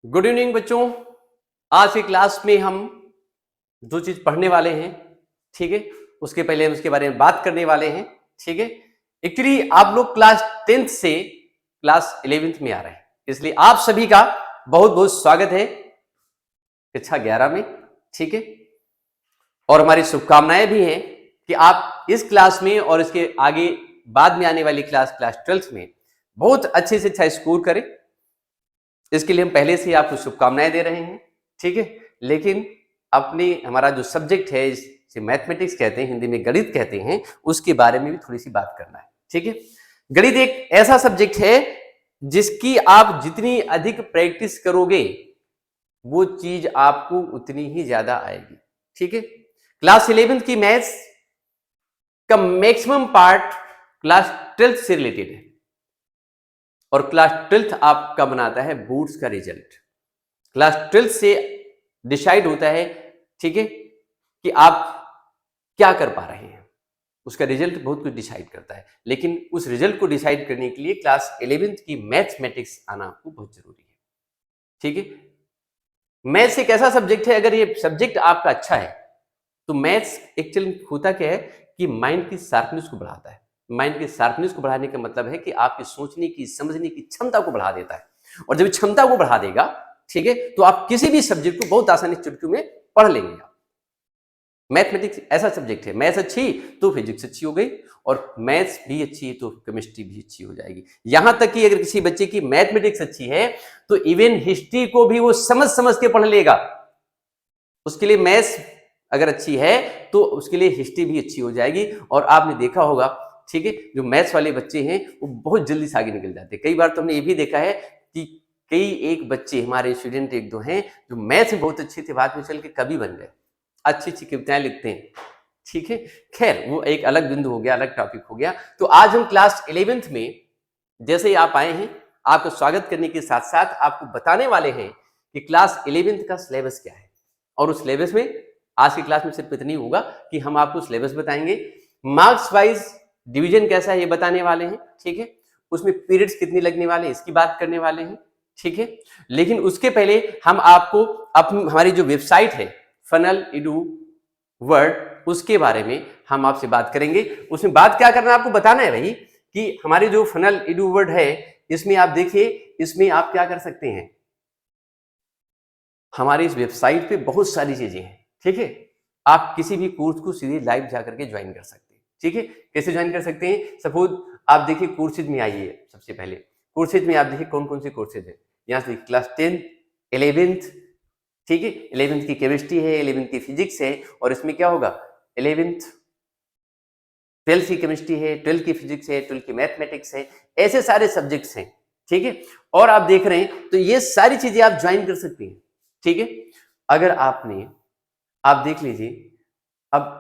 Good evening बच्चों। आज की क्लास में हम जो चीज पढ़ने वाले हैं, ठीक है, उसके पहले हम उसके बारे में बात करने वाले हैं। ठीक है, एक्चुअली आप लोग क्लास 10th से क्लास 11th में आ रहे हैं, इसलिए आप सभी का बहुत बहुत स्वागत है कक्षा 11 में। ठीक है, और हमारी शुभकामनाएं भी हैं कि आप इस क्लास में और इसके आगे बाद में आने वाली क्लास 12th में बहुत अच्छे से अच्छा स्कोर करें। इसके लिए हम पहले से ही आपको शुभकामनाएं दे रहे हैं। ठीक है, लेकिन अपनी हमारा जो सब्जेक्ट है, इसे मैथमेटिक्स कहते हैं, हिंदी में गणित कहते हैं, उसके बारे में भी थोड़ी सी बात करना है। ठीक है, गणित एक ऐसा सब्जेक्ट है जिसकी आप जितनी अधिक प्रैक्टिस करोगे वो चीज आपको उतनी ही ज्यादा आएगी। ठीक है, क्लास 11th की मैथ्स का मैक्सिमम पार्ट क्लास 12th से रिलेटेड है और क्लास 12th आपका बनाता है बोर्ड्स का रिजल्ट। क्लास 12th से डिसाइड होता है, ठीक है, कि आप क्या कर पा रहे हैं, उसका रिजल्ट बहुत कुछ डिसाइड करता है। लेकिन उस रिजल्ट को डिसाइड करने के लिए क्लास 11th की मैथमेटिक्स आना आपको बहुत जरूरी है। ठीक है, मैथ्स एक ऐसा सब्जेक्ट है, अगर ये सब्जेक्ट आपका अच्छा है तो मैथ्स एक्चुअली होता क्या है कि माइंड की शार्पनेस को बढ़ाता है। माइंड की शार्पनेस को बढ़ाने का मतलब है कि आपकी सोचने की, समझने की क्षमता को बढ़ा देता है, और जब क्षमता को बढ़ा देगा, ठीक है, तो आप किसी भी सब्जेक्ट को बहुत आसानी से चुटकी में पढ़ लेंगे। मैथमेटिक्स ऐसा सब्जेक्ट है, मैथ्स अच्छी तो फिजिक्स अच्छी हो गई, और मैथ्स भी अच्छी है तो केमिस्ट्री भी अच्छी हो जाएगी। यहां तक कि अगर किसी बच्चे की मैथमेटिक्स अच्छी है तो इवन हिस्ट्री को भी वो समझ समझ के पढ़ लेगा। उसके लिए मैथ्स अगर अच्छी है तो उसके लिए हिस्ट्री भी अच्छी हो जाएगी। और आपने देखा होगा, ठीक है, जो मैथ्स वाले बच्चे हैं वो बहुत जल्दी से आगे निकल जाते हैं। कई बार तो हमने ये भी देखा है कि कई एक बच्चे हमारे स्टूडेंट एक दो हैं जो मैथ्स में बहुत अच्छे थे, बाद में चल के कवि बन गए, अच्छी अच्छी कविताएं लिखते हैं। ठीक है, खैर वो एक अलग बिंदु हो गया, अलग टॉपिक हो गया। तो आज हम क्लास 11th में जैसे ही आप आए हैं, आपको स्वागत करने के साथ साथ आपको बताने वाले हैं कि क्लास 11th का सिलेबस क्या है। और उस सिलेबस में आज की क्लास में सिर्फ इतना ही होगा कि हम आपको सिलेबस बताएंगे, मार्क्स वाइज डिवीजन कैसा है ये बताने वाले हैं। ठीक है, उसमें पीरियड्स कितने लगने वाले हैं इसकी बात करने वाले हैं। ठीक है, लेकिन उसके पहले हम आपको हमारी जो वेबसाइट है फनल इडू वर्ड, उसके बारे में हम आपसे बात करेंगे। उसमें बात क्या करना है आपको बताना है भाई, कि हमारी जो फनल इडू वर्ड है इसमें आप देखिए, इसमें आप क्या कर सकते हैं, हमारी इस वेबसाइट पे बहुत सारी चीजें हैं। ठीक है, आप किसी भी कोर्स को सीधे लाइव जाकर के ज्वाइन कर सकते हैं। ठीक है, कैसे ज्वाइन कर सकते हैं, सपोज आप देखिए कोर्सेज में आइए। सबसे पहले कोर्सेज में आप देखिए कौन कौन से कोर्सेज है। यहाँ से क्लास 10, 11th, ठीक है, 11th की केमिस्ट्री है, 11th की फिजिक्स है, और इसमें क्या होगा 11th 12th की केमिस्ट्री है, 12th की फिजिक्स है, 12th की मैथमेटिक्स है, ऐसे सारे सब्जेक्ट्स हैं। ठीक है, और आप देख रहे हैं तो ये सारी चीजें आप ज्वाइन कर सकते हैं। ठीक है, अगर आप देख लीजिए, अब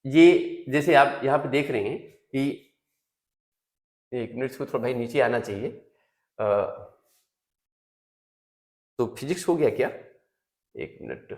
ये जैसे आप यहाँ पे देख रहे हैं कि एक मिनट को थोड़ा भाई नीचे आना चाहिए। तो फिजिक्स हो गया क्या, एक मिनट,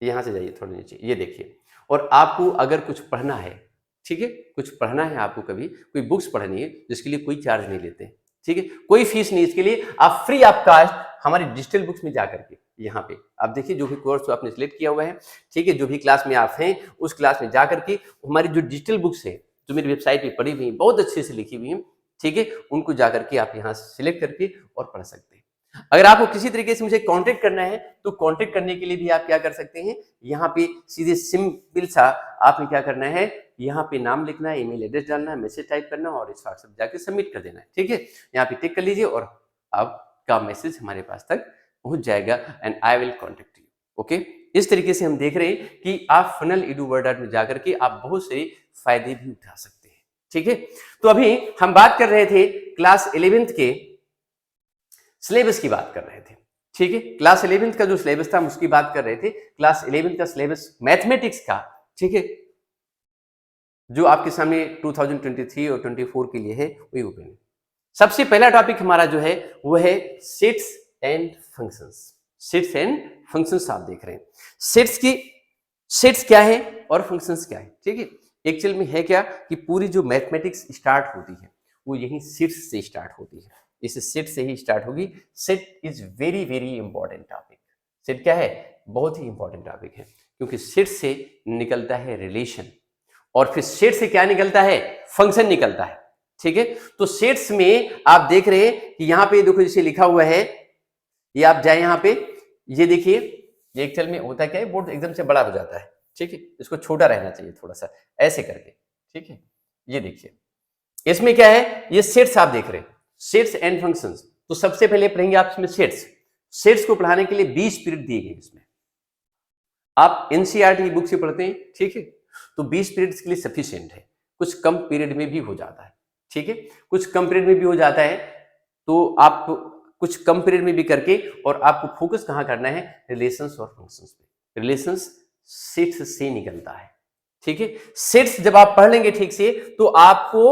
यहां से जाइए थोड़ा नीचे, ये देखिए। और आपको अगर कुछ पढ़ना है, ठीक है, कुछ पढ़ना है आपको, कभी कोई बुक्स पढ़नी है जिसके लिए कोई चार्ज नहीं लेते हैं। ठीक है, कोई फीस नहीं, इसके लिए आप फ्री ऑफ कास्ट हमारी डिजिटल बुक्स में जाकर के यहाँ पे आप देखिए जो भी कोर्स आपने सिलेक्ट किया हुआ है, ठीक है, जो भी क्लास में आप हैं उस क्लास में जाकर के हमारी जो डिजिटल बुक्स है जो मेरी वेबसाइट पे पढ़ी हुई है, बहुत अच्छे से लिखी हुई है, ठीक है, उनको जाकर के आप यहाँ से सिलेक्ट करके और पढ़ सकते हैं। अगर आपको किसी तरीके से मुझे कांटेक्ट करना है तो कांटेक्ट करने के लिए भी आप क्या कर सकते हैं, यहाँ पे सीधे सिंपल सा आपने क्या करना है, यहाँ पे नाम लिखना है, ईमेल एड्रेस डालना है, मैसेज टाइप करना है और इस व्हाट्सएप जाके सबमिट कर देना है। ठीक है, यहाँ पे टिक कर लीजिए और आपका मैसेज हमारे पास तक पहुंच जाएगा and I will contact you. Okay, इस तरीके से हम देख रहे हैं कि आप फनल इडू वर्ड में जाकर के आप बहुत से फायदे भी उठा सकते हैं। ठीक है, तो अभी हम बात कर रहे थे क्लास 11th के सिलेबस की बात कर रहे थे। ठीक है, क्लास 11th का जो सिलेबस था हम उसकी बात कर रहे थे। क्लास 11th का सिलेबस मैथमेटिक्स का, ठीक है, जो आपके सामने 2023 और 24 के लिए है वही ओपन है। सबसे पहला टॉपिक हमारा जो है वो है sets and functions. Sets and functions आप देख रहे हैं, सेट्स क्या है और फंक्शंस क्या है। ठीक है, एक्चुअल में है क्या कि पूरी जो मैथमेटिक्स स्टार्ट होती है वो यही सेट्स से स्टार्ट होती है। इस सेट से ही स्टार्ट होगी। Set is very very important topic. Set क्या है? बहुत ही इंपॉर्टेंट टॉपिक है, क्योंकि सेट से निकलता है रिलेशन, और फिर सेट से क्या निकलता है? फंक्शन निकलता है। ठीक है, तो सेट्स में आप देख रहे हैं कि यहाँ पे देखो जैसे लिखा हुआ है, ये आप जाए यहाँ पे, ये देखिए, ये एक्सेल में होता क्या है, बोर्ड एकदम से बड़ा हो जाता है। ठीक है, इसको छोटा रहना चाहिए थोड़ा सा, ऐसे करके। ठीक है, ये देखिए, इसमें क्या है, ये सेट्स आप देख रहे हैं, सेट्स एंड फंक्शंस। तो सबसे पहले पढ़ेंगे आप इसमें सेट्स। सेट्स को पढ़ाने के लिए 20 पीरियड दिए गए इसमें। आप एनसीईआरटी की बुक से पढ़ते हैं, ठीक है, तो 20 पीरियड्स के लिए सफिशिएंट है। कुछ कम पीरियड में भी हो जाता है। ठीक है, कुछ कम पीरियड में भी हो जाता है, तो आप कुछ कम पीरियड में भी करके, और आपको फोकस कहां करना है? रिलेशंस और फंक्शंस पे। रिलेशंस सेट्स से निकलता है। ठीक है, सेट्स जब आप पढ़ लेंगे ठीक से, तो आपको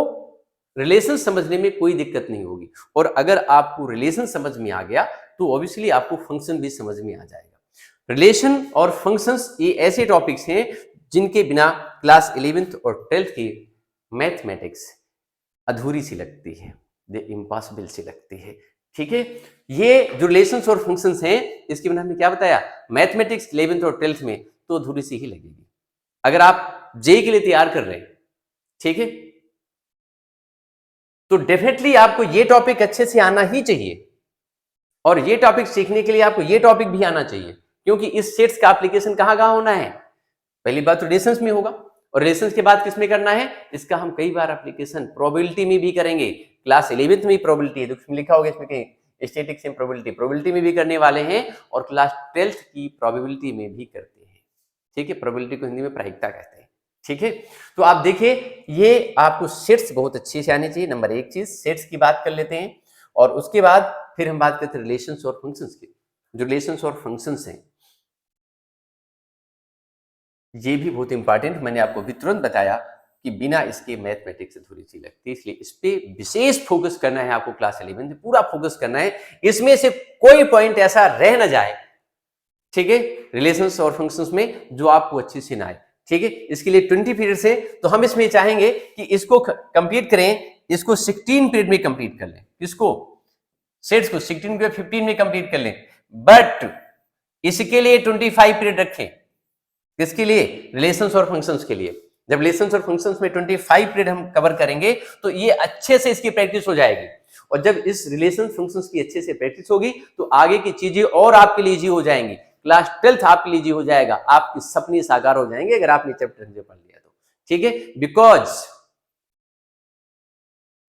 रिलेशन समझने में कोई दिक्कत नहीं होगी, और अगर आपको रिलेशन समझ में आ गया तो ऑब्वियसली आपको फंक्शन भी समझ में आ जाएगा। रिलेशन और फंक्शंस ये ऐसे टॉपिक्स हैं जिनके बिना क्लास 11th और 12th की मैथमेटिक्स अधूरी सी लगती है, ये इम्पॉसिबल सी लगती है। ठीक है, ये जो रिलेशंस और फंक्शंस हैं, इसके बिना हमने क्या बताया? मैथमेटिक्स 11th और 12th में तो अधूरी सी ही लगेगी। अगर आप जेईई के लिए तैयार कर रहे हैं, ठीक है, तो डेफिनेटली आपको ये टॉपिक अच्छे से आना ही चाहिए, और ये टॉपिक सीखने के लिए आपको ये टॉपिक भी आना चाहिए, क्योंकि इस सेट्स का एप्लीकेशन कहां कहां होना है? पहली बात तो रिलेशंस में होगा, और रिलेशंस के बाद किस में करना है? इसका हम कई बार एप्लीकेशन प्रोबेबिलिटी में भी करेंगे। क्लास 11th में प्रोबेबिलिटी है, तो इसमें लिखा होगा इसमें कहीं स्टैटिस्टिक्स एंड प्रोबेबिलिटी में भी करने वाले हैं, और क्लास 12th की प्रोबेबिलिटी में भी करते हैं। ठीक है, प्रोबेबिलिटी को हिंदी में प्रायिकता कहते हैं। ठीक है, तो आप देखिए, ये आपको सेट्स बहुत अच्छे से आने चाहिए। नंबर 1 चीज सेट्स की बात कर लेते हैं, और उसके बाद फिर हम बात करते हैं रिलेशंस और फंक्शंस की। जो रिलेशंस और फंक्शंस हैं, ये भी बहुत इंपॉर्टेंट, मैंने आपको भी तुरंत बताया कि बिना इसके मैथमेटिक्स अधूरी सी लगती है, इसलिए इस पे विशेष फोकस करना है आपको। क्लास 11 में पूरा फोकस करना है, इसमें से कोई पॉइंट ऐसा रह ना जाए, ठीक है, रिलेशंस और फंक्शंस में जो आपको अच्छे से ना आए। ठीक है, इसके लिए 20 पीरियड से, तो हम इसमें चाहेंगे कि इसको कंप्लीट करें, इसको 16 पीरियड में कंप्लीट कर लें। इसको सेट्स को 16 पीरियड 15 में कंप्लीट कर लें, बट इसके लिए 25 पीरियड रखें। किसके लिए? रिलेशंस और फंक्शंस के लिए। जब रिलेशंस और फंक्शंस में 25 पीरियड हम कवर करेंगे, तो ये अच्छे से इसकी प्रैक्टिस हो जाएगी, और जब इस रिलेशन फंक्शंस की अच्छे से प्रैक्टिस होगी, तो आगे की चीजें और आपके लिए इजी हो जाएंगी। क्लास 12th आपके लिए इजी हो जाएगा, आपके सपने साकार हो जाएंगे अगर आपने चैप्टर पढ़ लिया तो। ठीक है, बिकॉज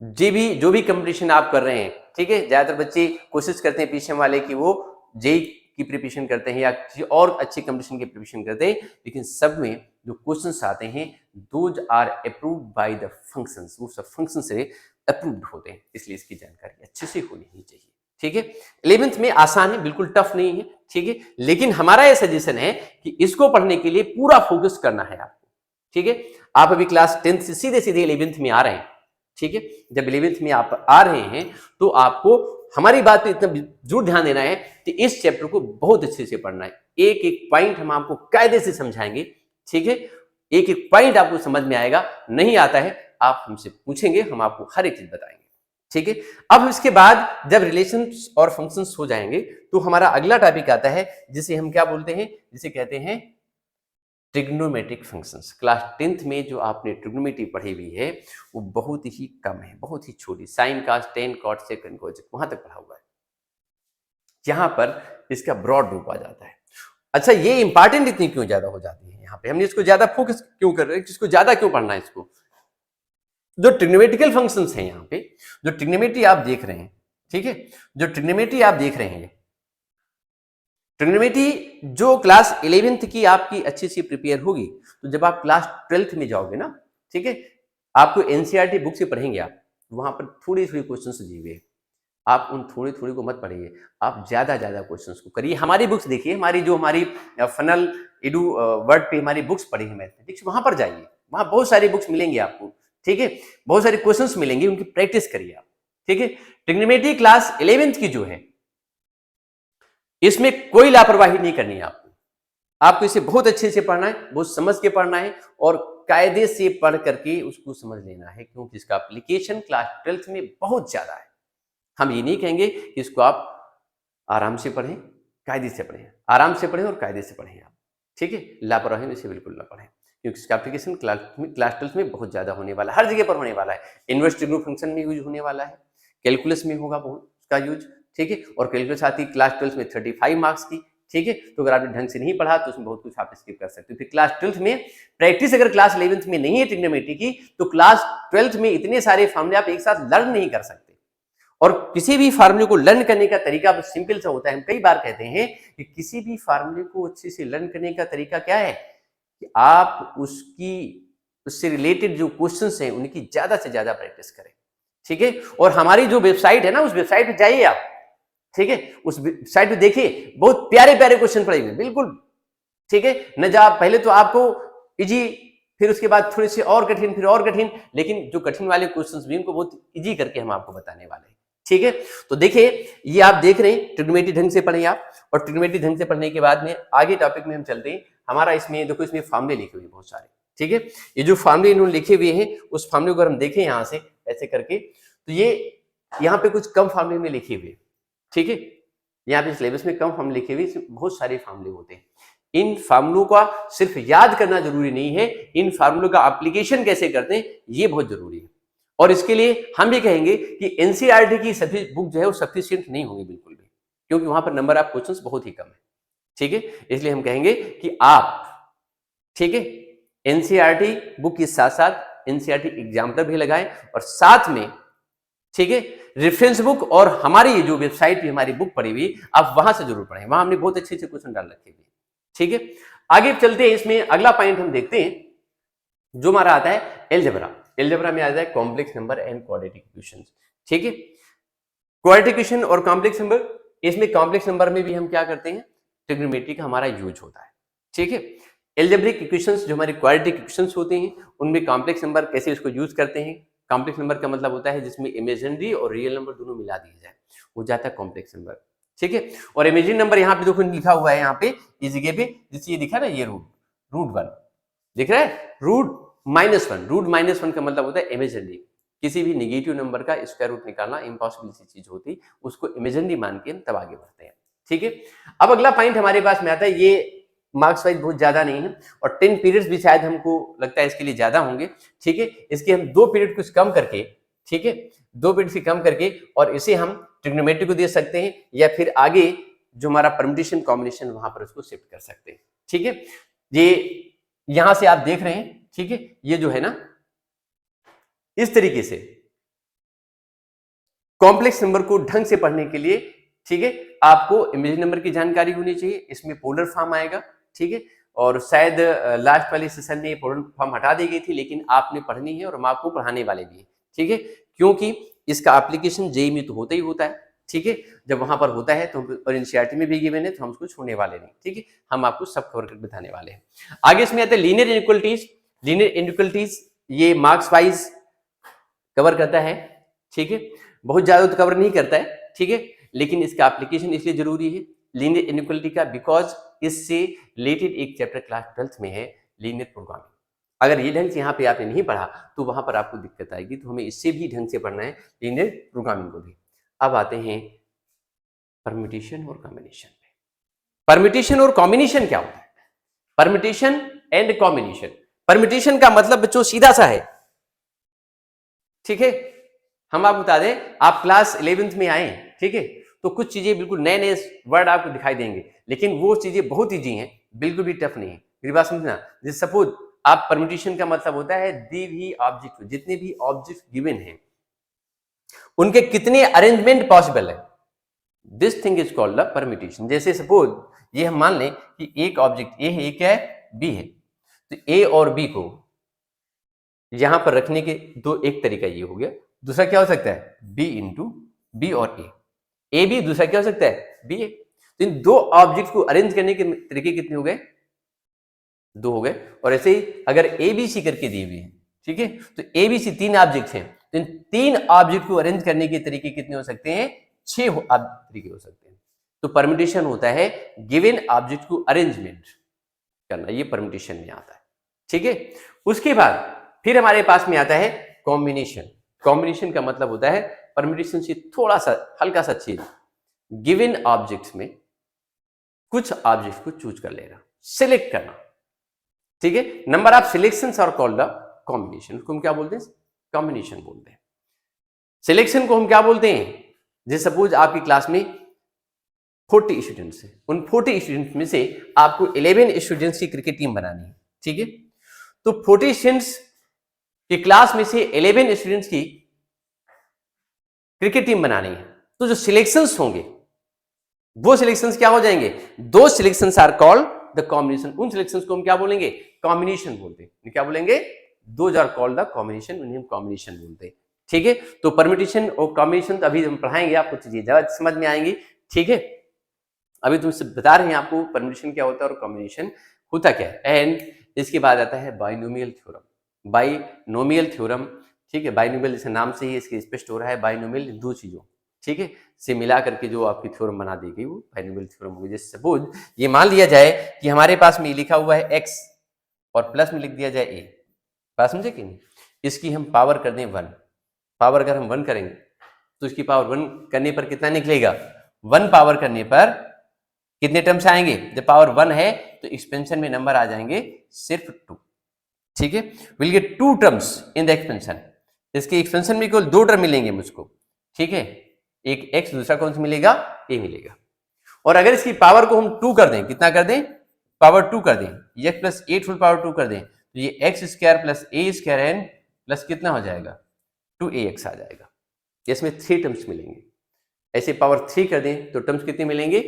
जो भी कंपटीशन आप कर रहे हैं, ठीक है, ज्यादातर बच्चे कोशिश करते हैं पीछे वाले की वो जेईई की प्रिपरेशन करते हैं या किसी और अच्छी कंपटीशन की प्रिपरेशन करते हैं, लेकिन सब में जो क्वेश्चंस आते हैं those are approved by the functions, वो सब फंक्शन से अप्रूव्ड होते हैं, इसलिए इसकी जानकारी अच्छे से होनी ही चाहिए। ठीक है, 11th में आसान है, बिल्कुल टफ नहीं है। ठीक है, लेकिन हमारा यह सजेशन है कि इसको पढ़ने के लिए पूरा फोकस करना है आपको। ठीक है, आप अभी क्लास 10th से सीधे सीधे 11th में आ रहे हैं। ठीक है, जब 11th में आप आ रहे हैं, तो आपको हमारी बात पे इतना जरूर ध्यान देना है कि इस चैप्टर को बहुत अच्छे से पढ़ना है। एक एक पॉइंट हम आपको कायदे से समझाएंगे। ठीक है, एक एक पॉइंट आपको समझ में आएगा, नहीं आता है आप हमसे पूछेंगे, हम आपको हर एक चीज बताएंगे। ठीक है, अब इसके बाद जब रिलेशंस और फंक्शंस हो जाएंगे, तो हमारा अगला टॉपिक आता है जिसे हम क्या बोलते हैं, जिसे कहते हैं ट्रिग्नोमेट्रिक फंक्शंस। क्लास 10th में जो आपने ट्रिग्नोमेट्री पढ़ी हुई है वो बहुत ही कम है, बहुत ही छोटी, sine cos tan cot second cosec वहां तक पढ़ा हुआ है, यहाँ पर इसका ब्रॉड रूप आ जाता है। अच्छा, ये इंपॉर्टेंट इतनी क्यों ज्यादा हो जाती है, यहाँ पे हमने इसको ज्यादा फोकस क्यों कर रहे हैं, इसको ज्यादा क्यों पढ़ना है इसको? जो ट्रिग्नोमेट्रिकल फंक्शंस हैं यहाँ पे, जो ट्रिग्नोमेट्री आप देख रहे हैं, ठीक है, जो ट्रिग्नोमेट्री आप देख रहे हैं, ट्रिग्नोमेट्री जो क्लास 11th की आपकी अच्छी सी प्रिपेयर होगी, तो जब आप क्लास 12th में जाओगे ना, ठीक है, आपको एनसीईआरटी बुक से पढ़ेंगे आप, वहां पर थोड़ी थोड़ी क्वेश्चंस दिए हुए, आप उन थोड़ी थोड़ी को मत पढ़िए, आप ज्यादा ज्यादा क्वेश्चंस को करिए। हमारी बुक्स देखिए, हमारी फनल एडू वर्ड पे हमारी बुक्स पढ़ी है मैथमेटिक्स, वहां पर जाइए, वहां बहुत सारी बुक्स मिलेंगी आपको। ठीक है, बहुत सारे क्वेश्चंस मिलेंगे, उनकी प्रैक्टिस करिए आप। ठीक है, ट्रिग्नोमेट्री क्लास 11th की जो है, इसमें कोई लापरवाही नहीं करनी है आपको इसे बहुत अच्छे से पढ़ना है, बहुत समझ के पढ़ना है, और कायदे से पढ़ करके उसको समझ लेना है, क्योंकि इसका एप्लीकेशन क्लास 12th में बहुत ज्यादा है। हम ये नहीं कहेंगे कि इसको आप आराम से पढ़ें, कायदे से पढ़ें, आराम से पढ़ें और कायदे से पढ़ें आप, ठीक है। लापरवाही में इसे बिल्कुल ना पढ़ें, क्योंकि इसका एप्लीकेशन क्लास 12th में बहुत ज़्यादा होने वाला है, हर जगह पर होने वाला है। इनवर्स ट्रिग्नोमेट्री फंक्शन में यूज होने वाला है, कैलकुलस में होगा बहुत उसका यूज, ठीक है। और कैलकुलस आती है क्लास 12th में 35 मार्क्स की, ठीक है। तो अगर आपने ढंग से नहीं पढ़ा तो उसमें बहुत कुछ आप स्किप कर सकते हो। फिर क्लास 12th में प्रैक्टिस अगर क्लास 11th में नहीं है ट्रिग्नोमेट्री की, तो क्लास 12th में इतने सारे फॉर्मूले आप एक साथ लर्न नहीं कर सकते। और किसी भी फार्मूले को लर्न करने का तरीका सिंपल सा होता है। हम कई बार कहते हैं कि किसी भी फार्मूले को अच्छे से लर्न करने का तरीका क्या है कि आप उससे रिलेटेड जो क्वेश्चंस हैं उनकी ज्यादा से ज्यादा प्रैक्टिस करें, ठीक है। और हमारी जो वेबसाइट है ना, उस वेबसाइट पे जाइए आप, ठीक है। उस वेबसाइट पे देखिए, बहुत प्यारे प्यारे क्वेश्चन पड़ेंगे बिल्कुल, ठीक है। न जा पहले तो आपको इजी, फिर उसके बाद थोड़े से और कठिन, फिर और कठिन, लेकिन जो कठिन वाले क्वेश्चंस भी उनको बहुत इजी करके हम आपको बताने वाले हैं, ठीक है। तो देखिए, ये आप देख रहे हैं ट्रिग्नोमेट्री ढंग से पढ़ें आप, और ट्रिग्नोमेट्री ढंग से पढ़ने के बाद में आगे टॉपिक में हम चलते हैं। हमारा इसमें देखो, इसमें फार्मूले लिखे हुए बहुत सारे, ठीक है। ये जो फार्मूले इन्होंने लिखे हुए हैं, उस फार्मूले को अगर हम देखें यहाँ से ऐसे करके, तो ये यहाँ पे कुछ कम फार्मूले में लिखे हुए, ठीक है। यहाँ पे सिलेबस में कम फार्मूले लिखे हुए, बहुत सारे फार्मूले होते हैं। इन फार्मूलों का सिर्फ याद करना जरूरी नहीं है, इन फार्मूलों का एप्लीकेशन कैसे करते हैं ये बहुत जरूरी है। और इसके लिए हम भी कहेंगे कि एनसीईआरटी की सभी बुक जो है वो सफिशिएंट नहीं होंगी बिल्कुल भी, क्योंकि वहां पर नंबर ऑफ क्वेश्चंस बहुत ही कम है, ठीक है। इसलिए हम कहेंगे कि आप, ठीक है, एनसीईआरटी बुक के साथ साथ एनसीईआरटी एग्जाम्पलर भी लगाएं, और साथ में, ठीक है, रेफरेंस बुक और हमारी ये जो वेबसाइट पे हमारी बुक पड़ी हुई, आप वहां से जरूर पढ़ें, वहां हमने बहुत अच्छे अच्छे क्वेश्चन डाल रखे हैं, ठीक है। आगे चलते हैं, इसमें अगला पॉइंट हम देखते हैं जो हमारा आता है एलजेब्रा। एलजेब्रा में आता है complex number and quadratic equations, ठीक है। क्वाड्रेटिक इक्वेशन और कॉम्प्लेक्स नंबर, इसमें कॉम्प्लेक्स नंबर में भी हम क्या करते हैं, ट्रिग्नोमेट्री का हमारा यूज होता है, ठीक है। एल्जेब्रिक इक्वेशंस जो हमारी क्वाड्रेटिक इक्वेशंस होते हैं, उनमें कॉम्प्लेक्स नंबर कैसे उसको यूज करते हैं। कॉम्प्लेक्स नंबर का मतलब होता है जिसमें इमेजिनरी और रियल नंबर दोनों मिला दिए जाए, वो जाता है कॉम्प्लेक्स नंबर, ठीक है। और इमेजिनरी नंबर यहाँ पे देखो लिखा हुआ है, यहाँ पे इस जगह पे जिससे ये दिखा ना, ये रूट 1 दिख रहा है, रूट -1, रूट -1 का मतलब होता है इमेजिनरी। किसी भी नेगेटिव नंबर का स्क्वायर रूट निकालना इम्पॉसिबल सी चीज होती, उसको इमेजिनरी मान के हम तब आगे बढ़ते हैं, ठीक है। अब अगला पॉइंट हमारे पास में आता है, ये मार्क्स वाइज बहुत ज्यादा नहीं है, और 10 पीरियड्स भी शायद हमको लगता है इसके लिए ज्यादा होंगे, ठीक है। इसके हम 2 पीरियड कुछ कम करके, ठीक है, 2 पीरियड से कम करके, और इसे हम ट्रिग्नोमेट्री को दे सकते हैं, या फिर आगे जो हमारा परम्यूटेशन कॉम्बिनेशन वहां पर उसको शिफ्ट कर सकते हैं, ठीक है। ये यहां से आप देख रहे हैं, ठीक है, ये जो है ना, इस तरीके से कॉम्प्लेक्स नंबर को ढंग से पढ़ने के लिए, ठीक है, आपको इमेजिनरी नंबर की जानकारी होनी चाहिए। इसमें पोलर फॉर्म आएगा, ठीक है, और शायद लास्ट वाले सेशन में पोलर फॉर्म हटा दी गई थी, लेकिन आपने पढ़नी है और हम आपको पढ़ाने वाले भी हैं, ठीक है, क्योंकि इसका एप्लीकेशन जेईई में तो होता ही होता है, ठीक है। जब वहां पर होता है तो, और एनसीईआरटी में भी गिवन है, तो हम उसको छोड़ने वाले नहीं, ठीक है। हम आपको सब कवर करके बताने वाले हैं। आगे इसमें आते हैं लीनियर इनइक्वालिटीज। लीनियर इनइक्वालिटीज ये मार्क्स वाइज कवर करता है, ठीक है, बहुत ज्यादा तो कवर नहीं करता है, ठीक है, लेकिन इसका एप्लीकेशन इसलिए जरूरी है लीनियर इनइक्वालिटी का, बिकॉज इससे रिलेटेड एक चैप्टर क्लास 12th में है, लीनियर प्रोग्रामिंग। अगर ये ढंग से यहाँ पे आपने नहीं पढ़ा तो वहां पर आपको दिक्कत आएगी, तो हमें इससे भी ढंग से पढ़ना है, लीनियर प्रोग्रामिंग को भी। अब आते हैं परम्यूटेशन और कॉम्बिनेशन पे। परम्यूटेशन और कॉम्बिनेशन क्या होता है? Permutation and combination. परम्यूटेशन का मतलब बच्चों सीधा सा है, ठीक है। हम आपको बता दें, आप क्लास 11th में आए, ठीक है, तो कुछ चीजें बिल्कुल नए नए वर्ड आपको दिखाई देंगे, लेकिन वो चीजें बहुत इजी हैं, बिल्कुल भी टफ नहीं है। मेरी बात समझना, जैसे सपोज आप परम्यूटेशन का मतलब होता है दी भी ऑब्जेक्ट, जितने भी ऑब्जेक्ट गिवन हैं उनके कितने अरेंजमेंट पॉसिबल है, this thing is called the permutation. जैसे सपोज ये हम मान लें कि एक ऑब्जेक्ट ए है, एक है बी है, तो ए और बी को यहां पर रखने के दो, एक तरीका ये हो गया, दूसरा क्या हो सकता है बी इंटू बी और ए बी, दूसरा क्या हो सकता है बी ए। तो इन दो ऑब्जेक्ट को अरेंज करने के तरीके कितने हो गए, 2 हो गए। और ऐसे ही अगर ए बी सी करके दिए हुए हैं, ठीक है, तो ए बी सी 3 ऑब्जेक्ट हैं, तो इन 3 ऑब्जेक्ट को अरेंज करने के तरीके कितने हो सकते हैं, 6 तरीके हो सकते हैं। तो परम्यूटेशन होता है गिवन ऑब्जेक्ट को अरेंजमेंट करना, ये परम्यूटेशन में आता है, ठीक है। उसके बाद फिर हमारे पास में आता है कॉम्बिनेशन। कॉम्बिनेशन का मतलब होता है परम्यूटेशन से थोड़ा सा हल्का सा चेंज, गिवन ऑब्जेक्ट्स में कुछ ऑब्जेक्ट को चूज कर लेना, सिलेक्ट करना, ठीक है। Number of selections are called the combination, उसको हम क्या बोलते हैं, कॉम्बिनेशन बोलते हैं। सिलेक्शन को हम क्या बोलते हैं, जैसे सपोज आपकी क्लास में 40 स्टूडेंट्स हैं, उन 40 स्टूडेंट्स में से आपको 11 स्टूडेंट्स की क्रिकेट टीम बनानी है, ठीक है। तो 40 स्टूडेंट्स की क्लास में से 11 स्टूडेंट्स की क्रिकेट टीम बनानी है, तो जो सिलेक्शंस होंगे वो सिलेक्शंस क्या हो जाएंगे, दो selections are called the combination. उन सिलेक्शंस को हम क्या बोलेंगे, कॉम्बिनेशन बोलते हैं। क्या बोलेंगे, those are called the combination, उन्हें हम कॉम्बिनेशन बोलते हैं, ठीक है। तो परम्यूटेशन और कॉम्बिनेशन तो अभी हम पढ़ाएंगे, आपको चीजें ज्यादा समझ में आएंगी, ठीक है। अभी तुमसे बता रहे हैं आपको परम्यूटेशन क्या होता है और कॉम्बिनेशन होता क्या है। एंड इसके बाद आता है बाइनोमियल थ्योरम, बाइनोमियल थ्योरम, ठीक है। बाइनोमियल जैसे नाम से ही इसके स्पष्ट हो रहा है, बाइनोमियल दो चीजों, ठीक है, से मिला करके जो आपकी थ्योरम बना दी गई वो बाइनोमियल थ्योरम होगी। जैसे सपोज ये मान लिया जाए कि हमारे पास में लिखा हुआ है x और प्लस में लिख दिया जाए a, बात समझे कि नहीं। इसकी हम पावर कर दें 1, पावर अगर हम 1 करेंगे तो इसकी पावर 1 करने पर कितना निकलेगा, 1 पावर करने पर कितने टर्म्स आएंगे, जब पावर 1 है तो एक्सपेंशन में नंबर आ जाएंगे सिर्फ 2, ठीक है। Will get 2 terms in the expansion, इसके एक्सपेंशन में केवल 2 टर्म मिलेंगे मुझको, ठीक है। एक x, दूसरा कौन सा मिलेगा, a मिलेगा। और अगर इसकी पावर को हम 2 कर दें, कितना कर दें, पावर 2 कर दें, x प्लस 8 फुल पावर 2 कर दें, तो ये x square plus a square n plus कितना हो जाएगा, 2ax आ जाएगा। इसमें 3 टर्म्स मिलेंगे। ऐसे पावर 3 कर दें तो टर्म्स कितने मिलेंगे,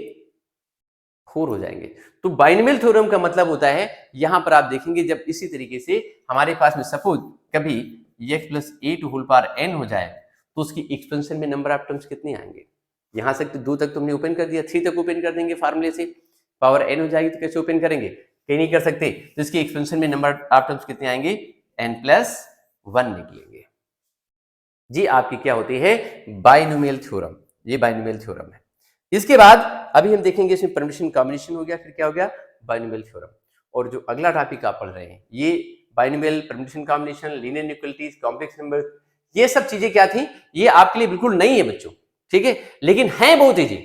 4 हो जाएंगे। तो बाइनोमियल थ्योरम का मतलब होता है, यहां पर आप देखेंगे जब इसी तरीके से हमारे पास में सपोज कभी x plus 8 whole power n हो जाए तो उसकी एक्सपेंशन में नंबर ऑफ टर्म्स कितने आएंगे, यहां से 2 तक तुमने ओपन कर दिया, 3 तक ओपन कर देंगे फार्मूले से, पावर n हो जाएगी तो कैसे ओपन करेंगे, कहीं नहीं कर सकते। तो इसकी एक्सपेंशन में नंबर ऑफ टर्म्स कितने आएंगे, n प्लस 1 निकलेंगे। जी आपकी क्या होती है, बाइनोमियल थ्योरम, ये बाइनोमियल थ्योरम है। इसके बाद अभी हम देखेंगे इसमें परम्यूटेशन कॉम्बिनेशन हो गया, फिर क्या हो गया, बाइनोमियल थ्योरम। और जो अगला टॉपिक आप पढ़ रहे हैं ये binomial, permutation combination, linear inequalities, complex number, ये सब चीजें क्या थी, ये आपके लिए बिल्कुल नई है बच्चों, ठीक है, लेकिन है बहुत इजी।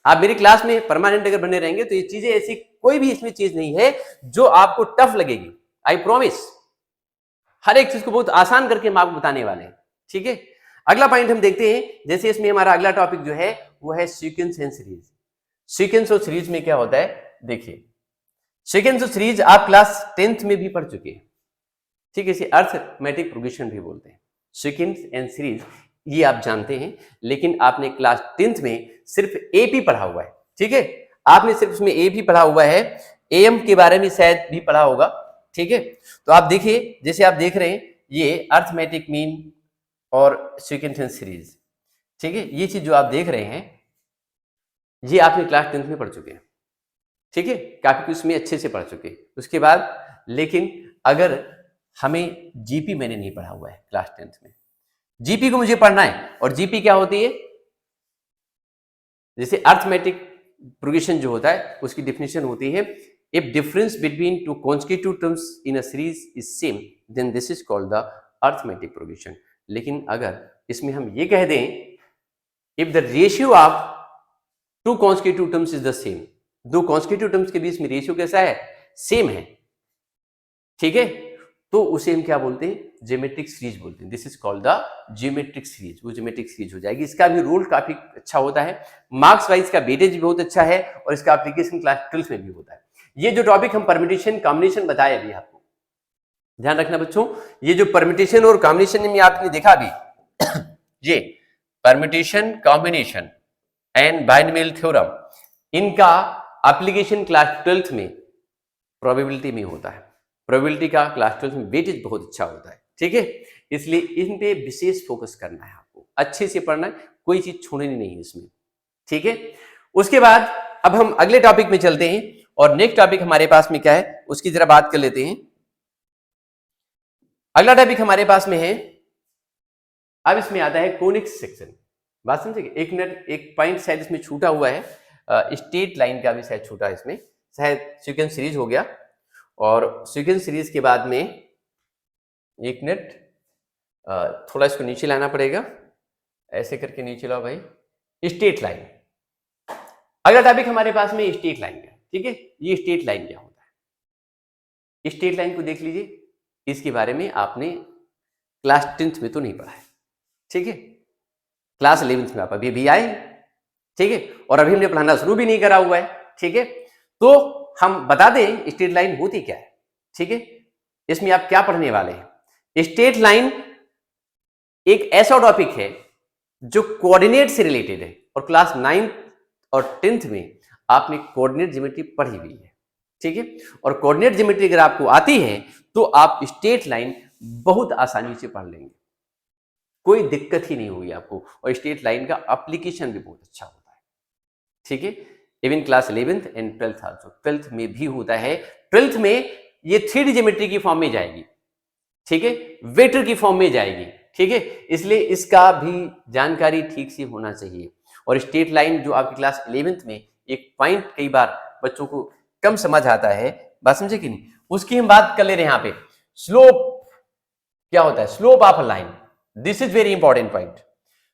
आप मेरी क्लास में परमानेंट अगर बने रहेंगे तो ये चीजें ऐसी कोई भी इसमें चीज नहीं है जो आपको टफ लगेगी, आई प्रॉमिस। हर एक चीज को बहुत आसान करके हम आपको बताने वाले हैं, ठीक है। अगला पॉइंट हम देखते हैं, जैसे इसमें हमारा अगला टॉपिक जो है वो है सीक्वेंस एंड सीरीज। सीक्वेंस और सीरीज में क्या होता है, देखिए सीक्वेंस और सीरीज आप क्लास 10th में भी पढ़ चुके हैं, ठीक है। इसे अरिथमेटिक प्रोग्रेशन भी बोलते हैं। सीक्वेंस एंड सीरीज ये आप जानते हैं, लेकिन आपने क्लास 10th में सिर्फ एपी पढ़ा हुआ है, ठीक है। आपने सिर्फ उसमें एपी पढ़ा हुआ है, एएम के बारे में शायद भी पढ़ा होगा, ठीक है। तो आप देखिए, जैसे आप देख रहे हैं ये अरिथमेटिक मीन और सीक्वेंस एंड सीरीज, ठीक है, ये चीज जो आप देख रहे हैं ये आपने क्लास 10th में पढ़ चुके हैं, ठीक है, काफी कुछ में अच्छे से पढ़ चुके। उसके बाद लेकिन अगर हमें जीपी मैंने नहीं पढ़ा हुआ है क्लास 10th में, जीपी को मुझे पढ़ना है। और जीपी क्या होती है, जैसे अरिथमेटिक प्रोग्रेशन जो होता है उसकी डेफिनेशन होती है, if difference between two consecutive terms in a series is same then this is called the arithmetic progression. लेकिन अगर इसमें हम ये कह दें if the ratio of two consecutive terms is the same, दो कॉन्सेक्यूटिव टर्म्स के बीच में रेशियो कैसा है, सेम है, ठीक है, तो उसे हम क्या बोलते हैं, ज्योमेट्रिक सीरीज बोलते हैं। This is called the geometric series, वो ज्योमेट्रिक सीरीज हो जाएगी। इसका भी रूल काफी अच्छा होता है, मार्क्स वाइज का वेटेज भी बहुत अच्छा है और इसका एप्लीकेशन क्लास 12 में भी होता है। ये जो टॉपिक हम परम्यूटेशन कॉम्बिनेशन बताए अभी आपको, ध्यान रखना बच्चों, ये जो परम्यूटेशन और कॉम्बिनेशन में आपने देखा अभी ये permutation combination and binomial theorem, इनका एप्लीकेशन क्लास 12 में प्रोबेबिलिटी में होता है। प्रोबेबिलिटी का क्लास 12 में वेटेज बहुत अच्छा होता है, ठीक है, इसलिए इन पे विशेष फोकस करना है आपको, अच्छे से पढ़ना है, कोई चीज छोड़नी नहीं है इसमें, ठीक है। उसके बाद अब हम अगले टॉपिक में चलते हैं और नेक्स्ट टॉपिक हमारे पास में क्या है उसकी जरा बात कर लेते हैं। अगला टॉपिक हमारे पास में है, अब इसमें आता है कोनिक्स सेक्शन। बात समझेंगे, एक मिनट, एक पॉइंट शायद इसमें छूटा हुआ है, स्ट्रेट लाइन का भी शायद छूटा है इसमें, शायद सीक्वेंस सीरीज हो गया और सीक्वेंस सीरीज के बाद में एक मिनट थोड़ा इसको नीचे लाना पड़ेगा, ऐसे करके नीचे लाओ भाई, स्ट्रेट लाइन। अगला टॉपिक हमारे पास में स्ट्रेट लाइन का, ठीक है। ये स्ट्रेट लाइन क्या होता है, स्ट्रेट लाइन को देख लीजिए, इसके बारे में आपने क्लास 10th में तो नहीं पढ़ा है, ठीक है। क्लास 11th में आप अभी आए, ठीक है, और अभी हमने पढ़ाना शुरू भी नहीं करा हुआ है, ठीक है। तो हम बता दें स्ट्रेट लाइन होती क्या है, ठीक है। इसमें आप क्या पढ़ने वाले हैं। स्ट्रेट लाइन एक ऐसा टॉपिक है जो कोऑर्डिनेट से रिलेटेड है, और क्लास 9th और 10th में आपने कोऑर्डिनेट ज्योमेट्री पढ़ी हुई है, ठीक है। और कोऑर्डिनेट ज्योमेट्री अगर आपको आती है तो आप स्ट्रेट लाइन बहुत आसानी से पढ़ लेंगे, कोई दिक्कत ही नहीं होगी आपको। और स्ट्रेट लाइन का एप्लीकेशन भी बहुत अच्छा होता है, ठीक है। Even class 11th and 12th also, 12th में भी होता है। 12th में ये 3D ज्योमेट्री की फॉर्म में जाएगी, ठीक है, वेक्टर की फॉर्म में जाएगी, ठीक है। इसलिए इसका भी जानकारी ठीक से होना चाहिए। और स्ट्रेट लाइन जो आपकी क्लास 11th में एक पॉइंट कई बार बच्चों को कम समझ आता है, बात समझे कि नहीं, उसकी हम बात कर ले रहे हैं यहाँ पे। स्लोप क्या होता है, slope of a line, this is very important point.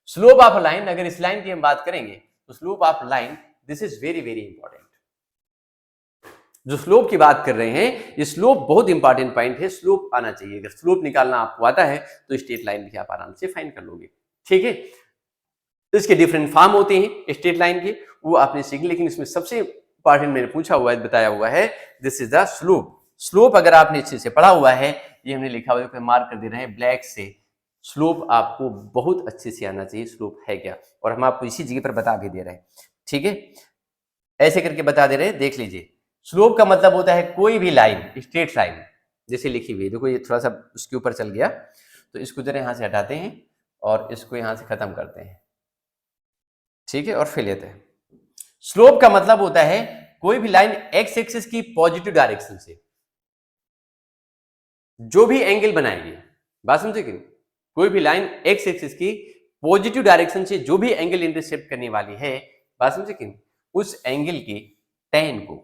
Slope of a line, अगर इस लाइन की हम बात करेंगे तो slope of line, this is very very important. जो स्लोप की बात कर रहे हैं, ये स्लोप बहुत इंपॉर्टेंट पॉइंट है। स्लोप आना चाहिए, अगर स्लोप निकालना आपको आता है तो स्ट्रेट लाइन भी आप आराम से फाइंड कर लोगे, ठीक है। इसके डिफरेंट फॉर्म होते हैं स्ट्रेट लाइन के, वो आपने सीखे, लेकिन इसमें सबसे इंपॉर्टेंट मैंने पूछा हुआ है, बताया हुआ है, this is the slope. Slope अगर आपने अच्छे से पढ़ा हुआ है, ये हमने लिखा हुआ है, मार्क कर दे रहे हैं ब्लैक से। स्लोप आपको बहुत अच्छे से आना चाहिए, स्लोप है क्या, और हम आपको इसी जगह पर बता भी दे रहे हैं, ठीक है। ऐसे करके बता दे रहे हैं, देख लीजिए। स्लोप का मतलब होता है कोई भी लाइन, स्ट्रेट लाइन जैसे लिखी हुई है, देखो ये थोड़ा सा उसके ऊपर चल गया, तो इसको जरा यहां से हटाते हैं और इसको यहां से खत्म करते हैं, ठीक है, और फिर लेते हैं। स्लोप का मतलब होता है कोई भी लाइन एक्स एक्सिस की पॉजिटिव डायरेक्शन से जो भी एंगल बनाएगी, बात समझे कि कोई भी लाइन एक्स एक्सिस की पॉजिटिव डायरेक्शन से जो भी एंगल इंटरसेप्ट करने वाली है, बात समझे कि उस एंगल के टेन को,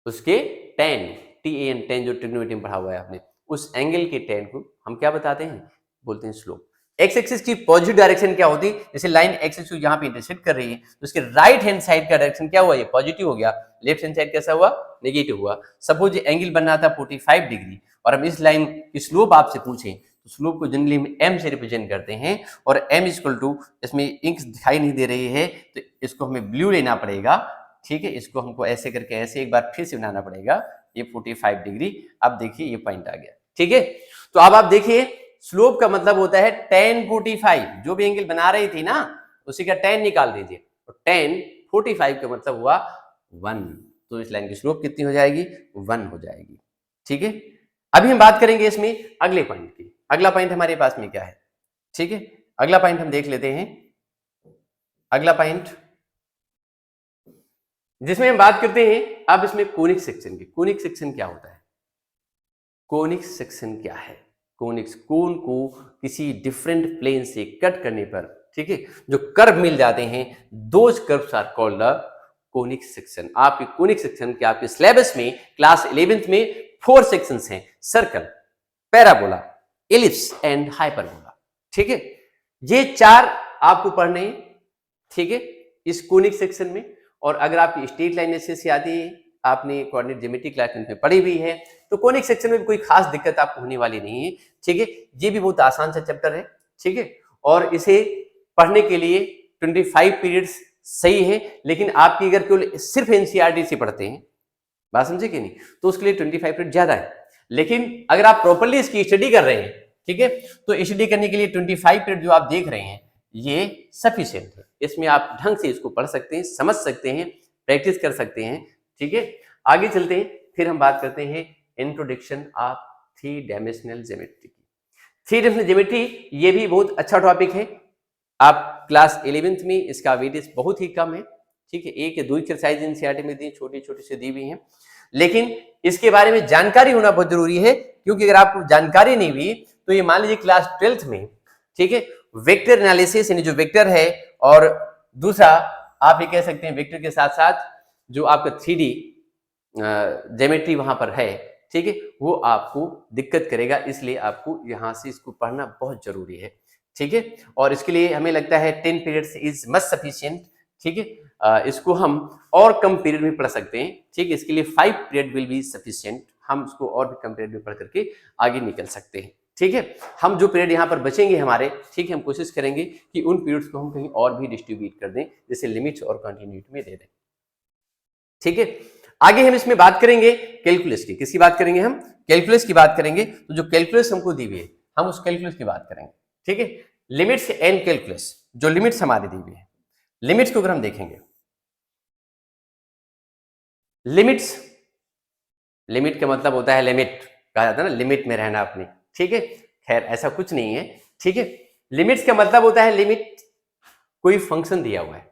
उसके टेन, टेन, टेन जो ट्रिग्नोमेट्री में पढ़ा हुआ है आपने, उस एंगल के टेन को हम क्या बताते हैं, बोलते हैं स्लोप। एक्स एक्सिस की पॉजिटिव डायरेक्शन क्या होती है, जैसे लाइन एक्स एक्सिस यहां पे इंटरसेक्ट कर रही है, तो उसके राइट हैंड साइड का डायरेक्शन क्या हुआ, ये पॉजिटिव हो गया, लेफ्ट हैंड साइड कैसा हुआ, नेगेटिव हुआ। सपोज ये एंगल बनना था 45 डिग्री, और हम इस लाइन की स्लोप आपसे पूछें, तो स्लोप को जनरली हम एम से रिप्रेजेंट करते हैं, और एम इक्वल टू, इसमें इंक दिखाई नहीं दे रही है तो इसको हमें ब्लू लेना पड़ेगा, ठीक है। इसको हमको ऐसे करके ऐसे एक बार फिर से बनाना पड़ेगा, ये 45 डिग्री। अब देखिए ये पॉइंट आ गया, ठीक है। तो अब आप देखिए स्लोप का मतलब होता है tan 45, जो भी एंगल बना रही थी ना उसी का tan निकाल दीजिए, तो tan 45 का मतलब हुआ 1, तो इस लाइन की स्लोप कितनी हो जाएगी, 1 हो जाएगी, ठीक है। अभी हम बात करेंगे इसमें अगले पॉइंट की। अगला पॉइंट हमारे पास में क्या है, ठीक है। अगला पॉइंट हम देख लेते हैं। अगला पॉइंट जिसमें हम बात करते हैं अब इसमें कोनिक सेक्शन की। कोनिक सेक्शन क्या होता है, कोनिक सेक्शन क्या है, कोनिक्स, कोन को किसी डिफरेंट प्लेन से कट करने पर, ठीक है, जो कर्व मिल जाते हैं, those curves are called the conic section. आपके कोनिक सेक्शन के आपके सिलेबस में क्लास 11th में 4 सेक्शंस हैं, circle, parabola, ellipse and hyperbola, ठीक है। ये 4 आपको पढ़ने हैं, ठीक है, इस कोनिक सेक्शन में। और अगर आपकी स्ट्रेट लाइन से आती है, आपने कोऑर्डिनेट ज्योमेट्री क्लास में पढ़ी हुई है, तो कोनिक सेक्शन में भी कोई खास दिक्कत आपको होने वाली नहीं है, ठीक है। ये भी बहुत आसान सा चैप्टर है, ठीक है, और इसे पढ़ने के लिए 25 पीरियड्स सही है। लेकिन आपकी अगर केवल सिर्फ एनसीईआरटी से पढ़ते हैं, बात समझे कि नहीं, तो उसके लिए 25 पीरियड ज्यादा है। लेकिन अगर आप प्रॉपर्ली इसकी स्टडी कर रहे हैं, ठीक है, तो स्टडी करने के लिए 25 पीरियड जो आप देख रहे हैं ये सफिशिएंट है। इसमें आप ढंग से इसको पढ़ सकते हैं, समझ सकते हैं, प्रैक्टिस कर सकते हैं, ठीक है। आगे चलते हैं, फिर हम बात करते हैं इंट्रोडक्शन ऑफ 3 डायमेंशनल ज्योमेट्री की। 3 डायमेंशनल ज्योमेट्री ये भी बहुत अच्छा टॉपिक है। आप क्लास 11th में इसका वेटेज बहुत ही कम है, ठीक है। 1 या 2 एक्सरसाइज एनसीईआरटी में दी, छोटी छोटी से दी हुई हैं, लेकिन इसके बारे में जानकारी होना बहुत जरूरी है, क्योंकि अगर आपको जानकारी नहीं हुई तो ये मान लीजिए क्लास 12th में, ठीक है, वेक्टर एनालिसिस यानी जो वेक्टर है, और दूसरा आप ये कह सकते हैं वेक्टर के साथ साथ जो आपका 3D ज्योमेट्री वहां पर है, ठीक है, वो आपको दिक्कत करेगा। इसलिए आपको यहां से इसको पढ़ना बहुत जरूरी है, ठीक है। और इसके लिए हमें लगता है 10 पीरियड्स इज मस्ट सफिशिएंट, ठीक है। इसको हम और कम पीरियड में पढ़ सकते हैं, ठीक है। इसके लिए 5 पीरियड विल बी सफिशिएंट, हम उसको और भी कम पीरियड में पढ़ करके आगे निकल सकते हैं, ठीक है। हम जो पीरियड यहाँ पर बचेंगे हमारे, ठीक है, हम कोशिश करेंगे कि उन पीरियड्स को हम कहीं और भी डिस्ट्रीब्यूट कर दें, जैसे लिमिट्स और कंटिन्यूटी में दे दें, ठीक है। आगे हम इसमें बात करेंगे कैलकुलस की। किसकी बात करेंगे हम? कैलकुलस की बात करेंगे। तो जो कैलकुलस हमको दी हुई है, हम उस कैलकुलस की बात करेंगे, ठीक है। लिमिट्स एंड कैलकुलस, जो लिमिट्स हमारी दी हुई है, लिमिट्स को अगर हम देखेंगे, लिमिट्स, लिमिट का मतलब होता है लिमिट, कहा जाता है ना, लिमिट में रहना अपनी, ठीक है। खैर ऐसा कुछ नहीं है, ठीक है। लिमिट्स का मतलब होता है लिमिट, कोई फंक्शन दिया हुआ है,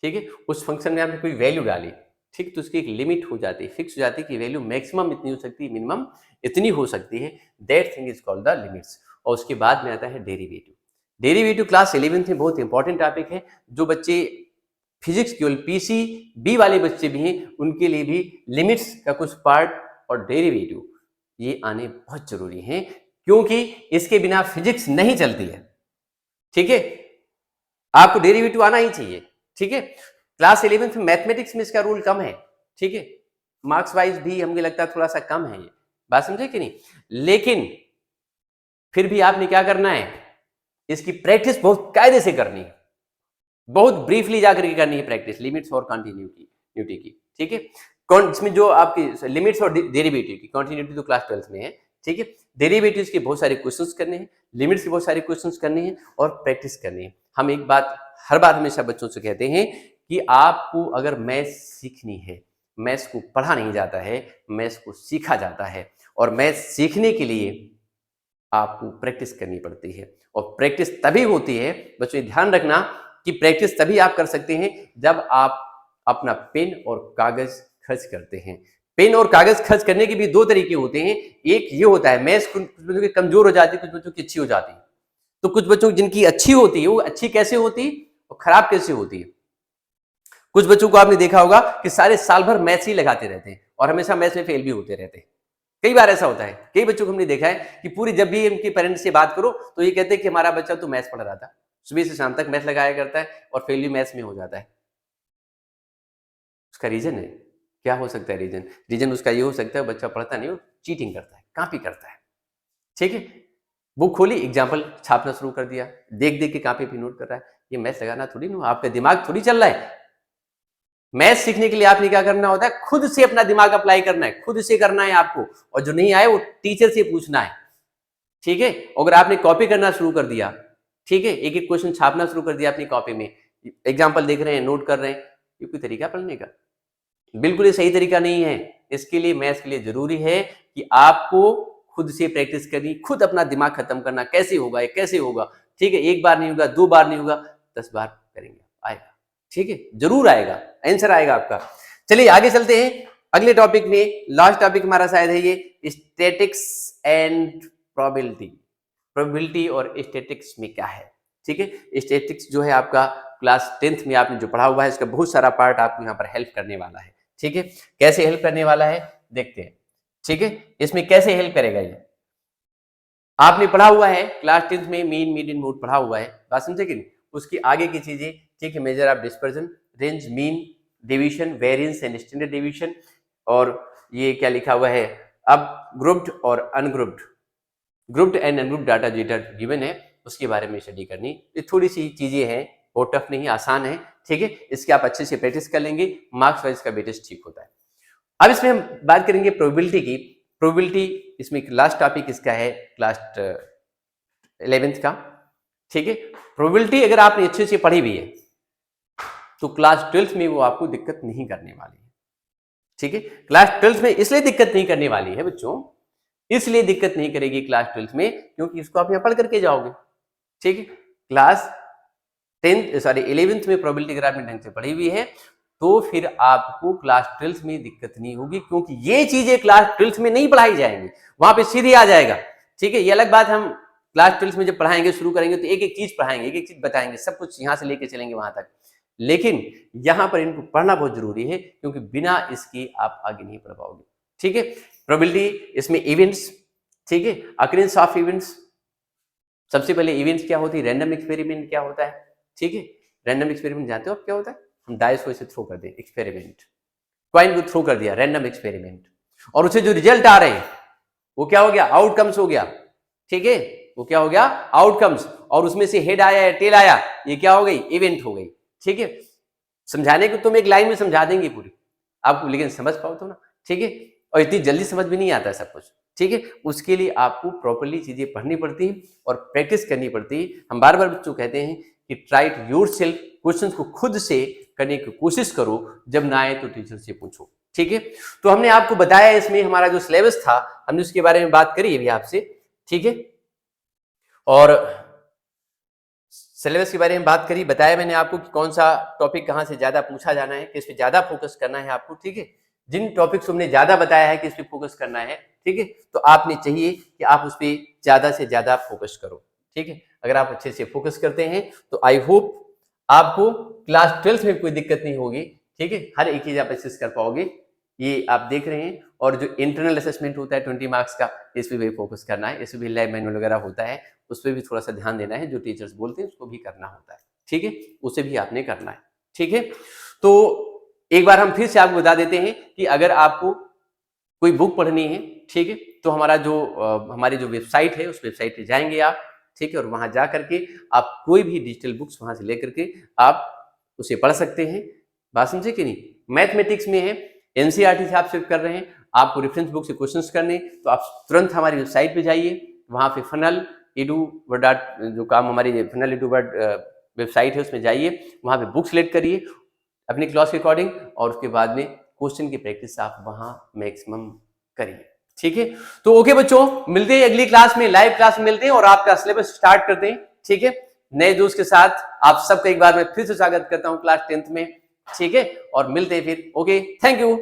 ठीक है, उस फंक्शन में आपने कोई वैल्यू डाली, ठीक, तो उसकी एक लिमिट हो जाती है, फिक्स हो जाती है कि वैल्यू मैक्सिमम इतनी हो सकती है, मिनिमम इतनी हो सकती है, that thing is called the limits. और उसके बाद में आता है डेरिवेटिव। डेरिवेटिव क्लास 11th में बहुत इंपॉर्टेंट टॉपिक है। जो बच्चे फिजिक्स केवल PCB वाले बच्चे भी हैं, उनके लिए भी लिमिट्स का कुछ पार्ट और डेरिवेटिव ये आने बहुत जरूरी है, क्योंकि इसके बिना फिजिक्स नहीं चलती है, ठीक है। आपको डेरिवेटिव आना ही चाहिए, ठीक है। क्लास 11th में मैथमेटिक्स में इसका रूल कम है, ठीक है, मार्क्स वाइज भी हमें लगता है थोड़ा सा कम है, ये बात समझे कि नहीं। लेकिन फिर भी आपने क्या करना है, इसकी प्रैक्टिस बहुत कायदे से करनी है, बहुत ब्रीफली जाकर के करनी है प्रैक्टिस, लिमिट्स और कंटिन्यूटी की, ठीक है। इसमें जो आपकी लिमिट्स और डेरिवेटिव की, कंटिन्यूटी तो क्लास 12th में है, ठीक है। डेरिवेटिव्स के बहुत सारे क्वेश्चंस करने हैं, लिमिट्स के बहुत सारे क्वेश्चंस करने हैं और प्रैक्टिस करनी है। हम एक बात हर बार हमेशा बच्चों से कहते हैं कि आपको अगर मैथ्स सीखनी है, मैथ्स को पढ़ा नहीं जाता है, मैथ्स को सीखा जाता है, और मैथ्स सीखने के लिए आपको प्रैक्टिस करनी पड़ती है। और प्रैक्टिस तभी होती है, बच्चों ध्यान रखना कि प्रैक्टिस तभी आप कर सकते हैं जब आप अपना पेन और कागज खर्च करते हैं। पेन और कागज खर्च करने के भी दो तरीके होते हैं। एक ये होता है, मैथ्स कुछ बच्चों की कमजोर हो जाती है, कुछ बच्चों की अच्छी हो जाती है। तो कुछ बच्चों जिनकी अच्छी होती है, वो अच्छी कैसे होती है और खराब कैसे होती है। कुछ बच्चों को आपने देखा होगा कि सारे साल भर मैथ्स ही लगाते रहते हैं और हमेशा मैथ्स में फेल भी होते रहते हैं। कई बार ऐसा होता है, कई बच्चों को हमने देखा है कि पूरी, जब भी इनके पेरेंट्स से बात करो तो ये कहते हैं कि हमारा बच्चा तो मैथ्स पढ़ रहा था, सुबह से शाम तक मैथ्स लगाया करता है और फेल भी मैथ्स में हो जाता है। उसका रीजन है, क्या हो सकता है रीजन? रीजन उसका ये हो सकता है बच्चा पढ़ता नहीं, वो चीटिंग करता है, कॉपी करता है, ठीक है। बुक खोली, एग्जाम्पल छापना शुरू कर दिया, देख देख के कॉपी पे नोट कर रहा है। ये मैथ्स लगाना थोड़ी ना, आपका दिमाग थोड़ी चल रहा है। मैथ्स सीखने के लिए आपने क्या करना होता है, खुद से अपना दिमाग अप्लाई करना है, खुद से करना है आपको, और जो नहीं आए वो टीचर से पूछना है, ठीक है। अगर आपने कॉपी करना शुरू कर दिया, ठीक है, एक एक क्वेश्चन छापना शुरू कर दिया अपनी कॉपी में, एग्जाम्पल देख रहे हैं, नोट कर रहे हैं, ये कोई तरीका पढ़ने का? बिल्कुल ये सही तरीका नहीं है। इसके लिए, मैथ्स के लिए जरूरी है कि आपको खुद से प्रैक्टिस करनी, खुद अपना दिमाग खत्म करना, कैसे होगा ये, कैसे होगा, ठीक है। एक बार नहीं होगा, 2 बार नहीं होगा, 10 बार करेंगे, आएगा, ठीक है, जरूर आएगा, आंसर आएगा आपका। चलिए आगे चलते हैं अगले टॉपिक में। लास्ट टॉपिक हमारा शायद है ये स्टैटिक्स एंड प्रोबेबिलिटी। प्रोबेबिलिटी और स्टैटिक्स में क्या है, ठीक है। स्टैटिक्स जो है आपका क्लास 10th में आपने जो पढ़ा हुआ है, इसका बहुत सारा पार्ट आपको यहाँ पर हेल्प करने वाला है, ठीक है। कैसे हेल्प करने वाला है देखते हैं, ठीक है। इसमें कैसे हेल्प करेगा ये, आपने पढ़ा हुआ है क्लास 10th में, मीन, मीडियन, मोड पढ़ा हुआ है, बात समझे कि नहीं। उसकी आगे की चीजें, ठीक है, measure of dispersion, range, mean, division, variance and standard division, और ये क्या लिखा हुआ है, अब ग्रुप्ड और ungrouped, grouped and ungrouped data जो गिवन है उसके बारे में स्टडी करनी। ये थोड़ी सी चीजें हैं, बहुत टफ नहीं, आसान है, ठीक है। इसके आप अच्छे से प्रैक्टिस कर लेंगे, मार्क्स वाइज का बेटेस्ट ठीक होता है। अब इसमें हम बात करेंगे प्रोबेबिलिटी की। प्रोबेबिलिटी इसमें लास्ट टॉपिक इसका है क्लास 11th का, ठीक है। प्रोबेबिलिटी अगर आपने अच्छे से पढ़ी हुई है तो क्लास 12th में वो आपको दिक्कत नहीं करने वाली है, ठीक है। क्लास 12th में इसलिए दिक्कत नहीं करने वाली है बच्चों, इसलिए दिक्कत नहीं करेगी क्लास 12th में क्योंकि इसको आप यहाँ पढ़ करके जाओगे, ठीक है। क्लास 11th में प्रोबेबिलिटी अगर आपने ढंग से पढ़ी हुई है तो फिर आपको क्लास 12th में दिक्कत नहीं होगी, क्योंकि ये चीजें क्लास 12th में नहीं पढ़ाई जाएंगी, वहां पे सीधे आ जाएगा, ठीक है। ये अलग बात, हम क्लास 12th में जब पढ़ाएंगे, शुरू करेंगे तो एक एक चीज पढ़ाएंगे, एक एक चीज बताएंगे, सब कुछ यहां से लेके चलेंगे वहां तक, लेकिन यहां पर इनको पढ़ना बहुत जरूरी है, क्योंकि बिना इसके आप आगे नहीं पढ़ पाओगे, ठीक है। प्रोबेबिलिटी इसमें इवेंट्स, ठीक है, अकरेंस ऑफ इवेंट्स, सबसे पहले इवेंट्स क्या होती है, रैंडम एक्सपेरिमेंट क्या होता है, ठीक है। रैंडम एक्सपेरिमेंट जानते हो आप क्या होता है, हम डाइस को ऐसे थ्रो कर दें, एक्सपेरिमेंट, कॉइन को थ्रो कर दिया, रैंडम एक्सपेरिमेंट, और उसे जो रिजल्ट आ रहे हैं वो क्या हो गया, आउटकम्स हो गया, ठीक है, वो क्या हो गया, आउटकम्स, और उसमें से हेड आया या टेल आया, ये क्या हो गई, इवेंट हो गई, ठीक है। समझाने को तुम एक लाइन में समझा देंगे पूरी आपको, लेकिन समझ पाओ तो ना, ठीक है। और इतनी जल्दी समझ भी नहीं आता सब कुछ, ठीक है। उसके लिए आपको प्रॉपर्ली चीजें पढ़नी पड़ती हैं और प्रैक्टिस करनी पड़ती है। हम बार बार बच्चों कहते हैं कि ट्राई इट योरसेल्फ, क्वेश्चंस को खुद से करने की कोशिश करो, जब ना आए तो टीचर से पूछो, ठीक है। तो हमने आपको बताया, इसमें हमारा जो सिलेबस था हमने उसके बारे में बात करी अभी आपसे, ठीक है। और सिलेबस के बारे में बात करी, बताया मैंने आपको कि कौन सा टॉपिक कहाँ से ज्यादा पूछा जाना है, किस पे ज्यादा फोकस करना है आपको, ठीक है। जिन टॉपिक्स हमने ज्यादा बताया है कि इस पे फोकस करना है, ठीक है, तो आपने चाहिए कि आप उस पर ज्यादा से ज्यादा फोकस करो, ठीक है। अगर आप अच्छे से फोकस करते हैं तो आई होप आपको क्लास 12th में कोई दिक्कत नहीं होगी, ठीक है। हर एक चीज आप एक्सेस कर पाओगे, ये आप देख रहे हैं। और जो इंटरनल असेसमेंट होता है 20 मार्क्स का, इस पे भी फोकस करना है, इस पे भी लैब मैनुअल वगैरह होता है, उस पर भी थोड़ा सा ध्यान देना है, जो टीचर्स बोलते हैं उसको भी करना होता है, ठीक है, उसे भी आपने करना है, ठीक है। तो एक बार हम फिर से आपको बता देते हैं कि अगर आपको कोई बुक पढ़नी है, ठीक है, तो हमारा जो हमारी जो वेबसाइट है उस वेबसाइट पे जाएंगे आप, ठीक है, और वहां जा करके आप कोई भी डिजिटल बुक्स वहां से लेकर के आप उसे पढ़ सकते हैं। बात समझे कि नहीं। मैथमेटिक्स में है, एनसीईआरटी से आप सिर्फ कर रहे हैं, आपको रेफरेंस बुक से क्वेश्चंस करने, तो आप तुरंत हमारी वेबसाइट पे जाइए, वहां पे फनल edu जो काम हमारी फनल edu वेबसाइट है उसमें जाइए, वहां पे बुक सिलेक्ट करिए अपनी क्लास के अकॉर्डिंग, और उसके बाद में क्वेश्चन की प्रैक्टिस आप वहां मैक्सिमम करिए, ठीक है। तो ओके बच्चों, मिलते हैं अगली क्लास में, लाइव क्लास में मिलते हैं और आपका सिलेबस स्टार्ट करते हैं, ठीक है। नए दोस्त के साथ आप सबका एक बार मैं फिर से स्वागत करता हूं क्लास 10th में, ठीक है, और मिलते हैं फिर। Okay, thank you.